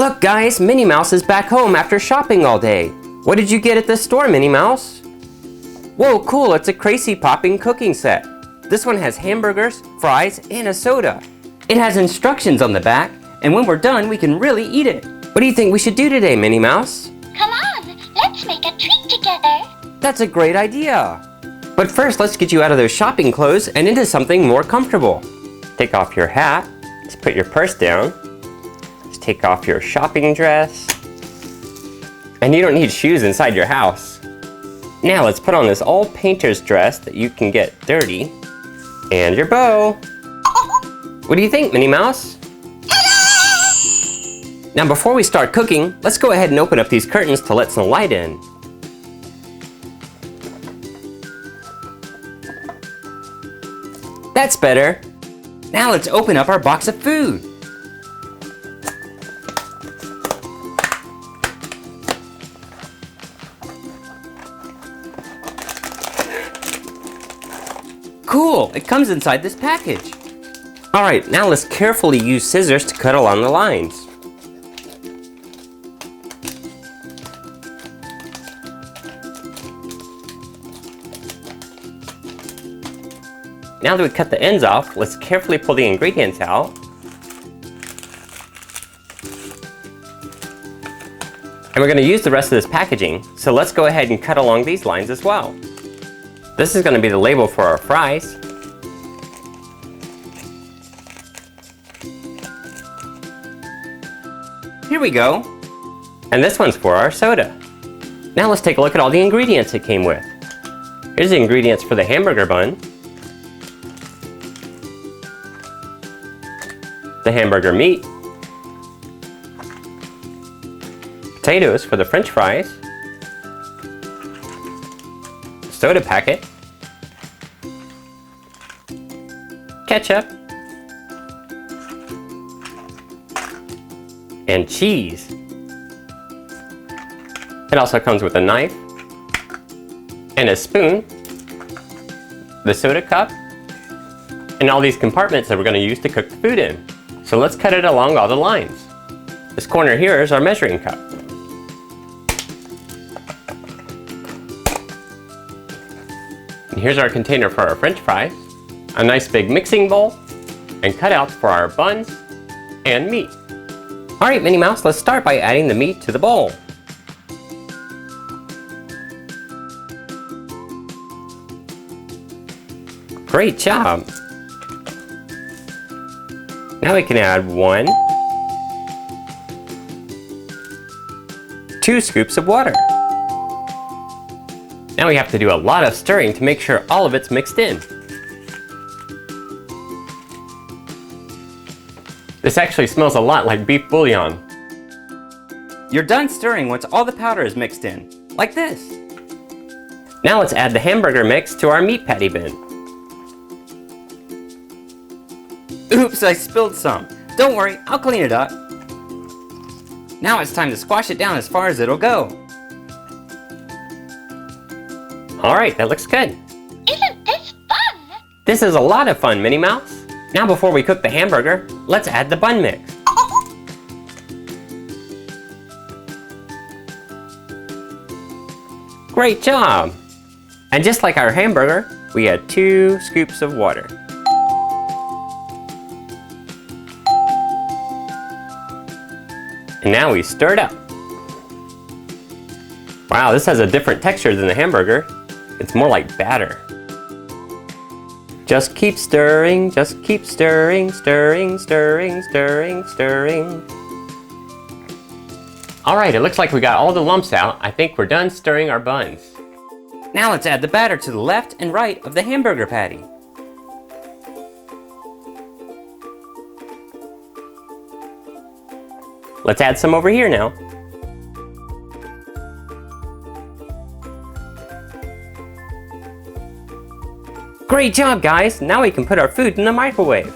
Look guys, Minnie Mouse is back home after shopping all day. What did you get at the store, Minnie Mouse? Whoa, cool, it's a Kracie Popin cooking set. This one has hamburgers, fries, and a soda. It has instructions on the back, and when we're done, we can really eat it. What do you think we should do today, Minnie Mouse? Come on, let's make a treat together. That's a great idea. But first, let's get you out of those shopping clothes and into something more comfortable. Take off your hat. Let's put your purse down. Let's take off your shopping dress. And you don't need shoes inside your house. Now let's put on this old painter's dress that you can get dirty. And your bow. What do you think, Minnie Mouse? Now before we start cooking, let's go ahead and open up these curtains to let some light in. That's better. Now let's open up our box of food. Cool, it comes inside this package. All right, now let's carefully use scissors to cut along the lines. Now that we cut the ends off, let's carefully pull the ingredients out. And we're going to use the rest of this packaging, so let's go ahead and cut along these lines as well. This is going to be the label for our fries. Here we go. And this one's for our soda. Now let's take a look at all the ingredients it came with. Here's the ingredients for the hamburger bun, the hamburger meat, potatoes for the French fries, soda packet, ketchup, and cheese. It also comes with a knife and a spoon, the soda cup, and all these compartments that we're going to use to cook the food in. So let's cut it along all the lines. This corner here is our measuring cup. And here's our container for our French fries, a nice big mixing bowl, and cutouts for our buns and meat. All right, Minnie Mouse, let's start by adding the meat to the bowl. Great job! Now we can add 2 scoops of water. Now we have to do a lot of stirring to make sure all of it's mixed in. This actually smells a lot like beef bouillon. You're done stirring once all the powder is mixed in, like this. Now let's add the hamburger mix to our meat patty bin. Oops, I spilled some. Don't worry, I'll clean it up. Now it's time to squash it down as far as it'll go. All right, that looks good. Isn't this fun? This is a lot of fun, Minnie Mouse. Now before we cook the hamburger, let's add the bun mix. Great job! And just like our hamburger, we add 2 scoops of water. And now we stir it up. Wow, this has a different texture than the hamburger. It's more like batter. Just keep stirring, stirring, stirring, stirring, stirring. All right, it looks like we got all the lumps out. I think we're done stirring our buns. Now let's add the batter to the left and right of the hamburger patty. Let's add some over here now. Great job, guys! Now we can put our food in the microwave.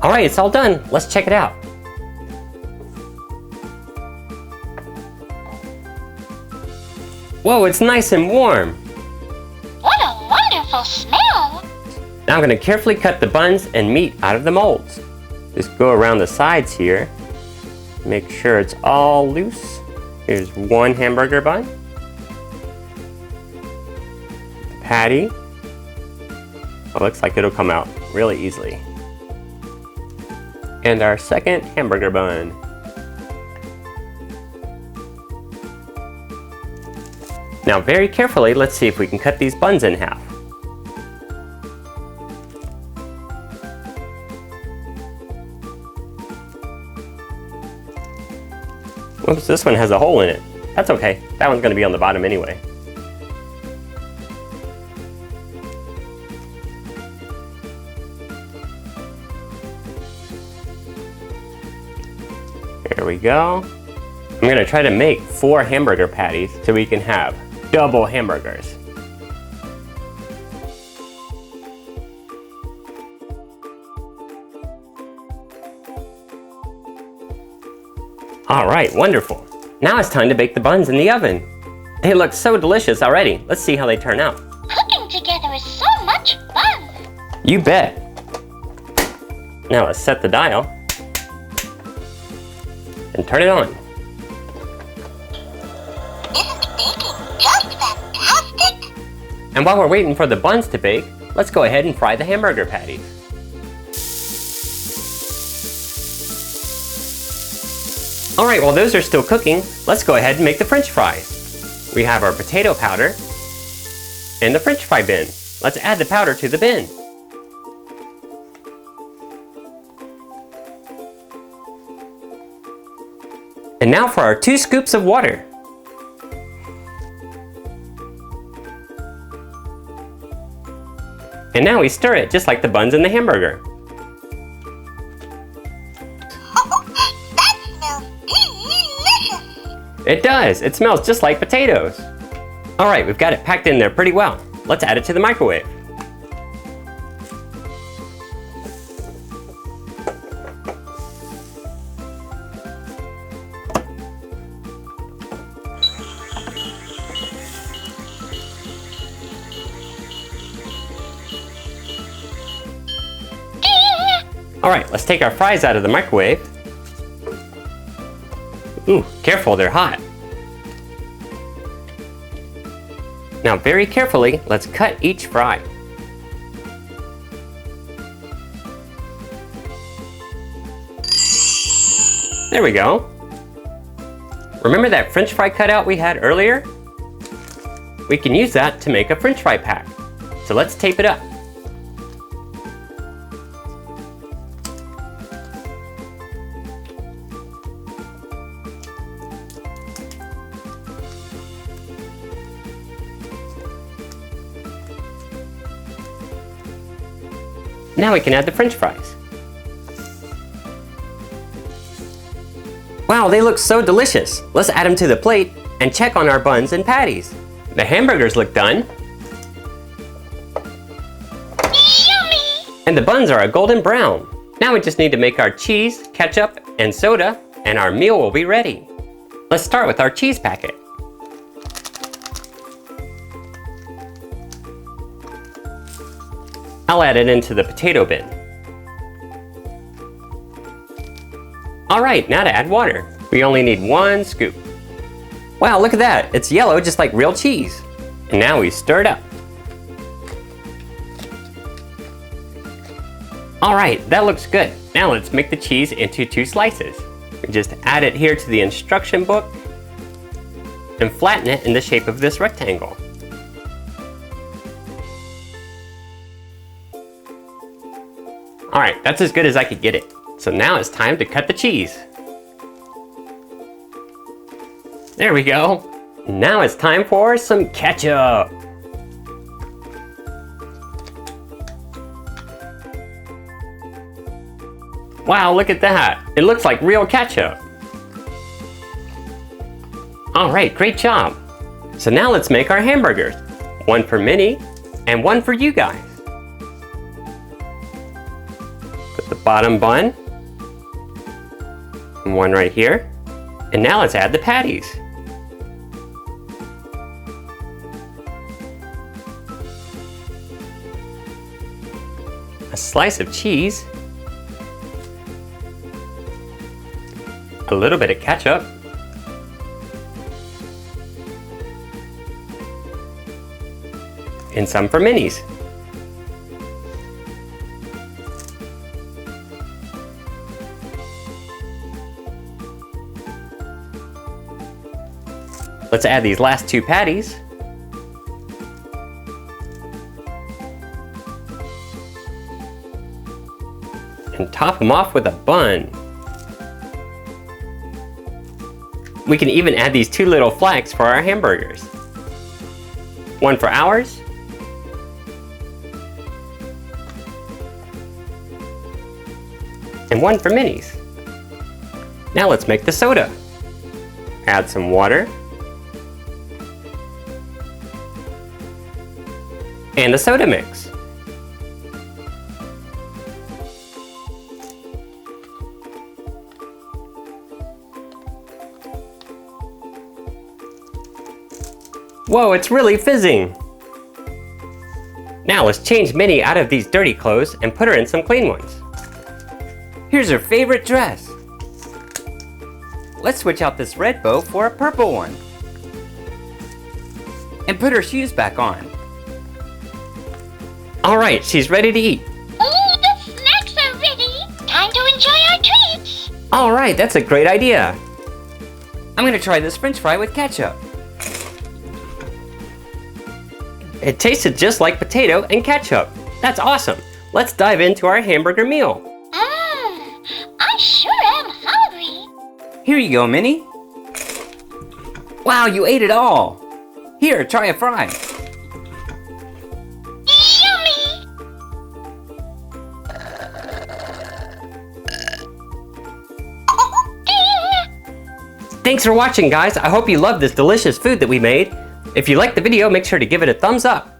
All right, it's all done. Let's check it out. Whoa, it's nice and warm. What a wonderful smell! Now I'm going to carefully cut the buns and meat out of the molds. Just go around the sides here. Make sure it's all loose. Here's one hamburger bun. Patty. It looks like it'll come out really easily. And our second hamburger bun. Now very carefully, let's see if we can cut these buns in half. Whoops, this one has a hole in it. That's okay, that one's gonna be on the bottom anyway. There we go. I'm gonna try to make 4 hamburger patties so we can have double hamburgers. All right, wonderful. Now it's time to bake the buns in the oven. They look so delicious already. Let's see how they turn out. Cooking together is so much fun! You bet. Now let's set the dial and turn it on. Isn't baking just fantastic? And while we're waiting for the buns to bake, let's go ahead and fry the hamburger patties. All right, while those are still cooking, let's go ahead and make the French fries. We have our potato powder and the French fry bin. Let's add the powder to the bin. And now for our 2 scoops of water. And now we stir it just like the buns in the hamburger. That smells delicious! It does, it smells just like potatoes. All right, we've got it packed in there pretty well. Let's add it to the microwave. All right, let's take our fries out of the microwave. Ooh, careful, they're hot. Now very carefully, let's cut each fry. There we go. Remember that French fry cutout we had earlier? We can use that to make a French fry pack. So let's tape it up. Now we can add the French fries. Wow, they look so delicious. Let's add them to the plate and check on our buns and patties. The hamburgers look done. Yummy! And the buns are a golden brown. Now we just need to make our cheese, ketchup, and soda, and our meal will be ready. Let's start with our cheese packet. I'll add it into the potato bin. All right, now to add water. We only need 1 scoop. Wow, look at that. It's yellow just like real cheese. And now we stir it up. All right, that looks good. Now let's make the cheese into 2 slices. We just add it here to the instruction book and flatten it in the shape of this rectangle. All right, that's as good as I could get it. So now it's time to cut the cheese. There we go. Now it's time for some ketchup. Wow, look at that. It looks like real ketchup. All right, great job. So now let's make our hamburgers. 1 for Minnie and 1 for you guys. Put the bottom bun. And 1 right here. And now let's add the patties. slice of cheese. A little bit of ketchup. And some for Minnie's. Let's add these last two patties. And top them off with a bun. We can even add these two little flags for our hamburgers. One for ours. And one for Minnie's. Now let's make the soda. Add some water. And the soda mix. Whoa, it's really fizzing! Now let's change Minnie out of these dirty clothes and put her in some clean ones. Here's her favorite dress. Let's switch out this red bow for a purple one. And put her shoes back on. Alright, she's ready to eat. Oh, the snacks are ready. Time to enjoy our treats. Alright, that's a great idea. I'm gonna try this French fry with ketchup. It tasted just like potato and ketchup. That's awesome. Let's dive into our hamburger meal. I sure am hungry. Here you go, Minnie. Wow, you ate it all. Here, try a fry. Yummy. Ding. Thanks for watching, guys. I hope you loved this delicious food that we made. If you liked the video, make sure to give it a thumbs up.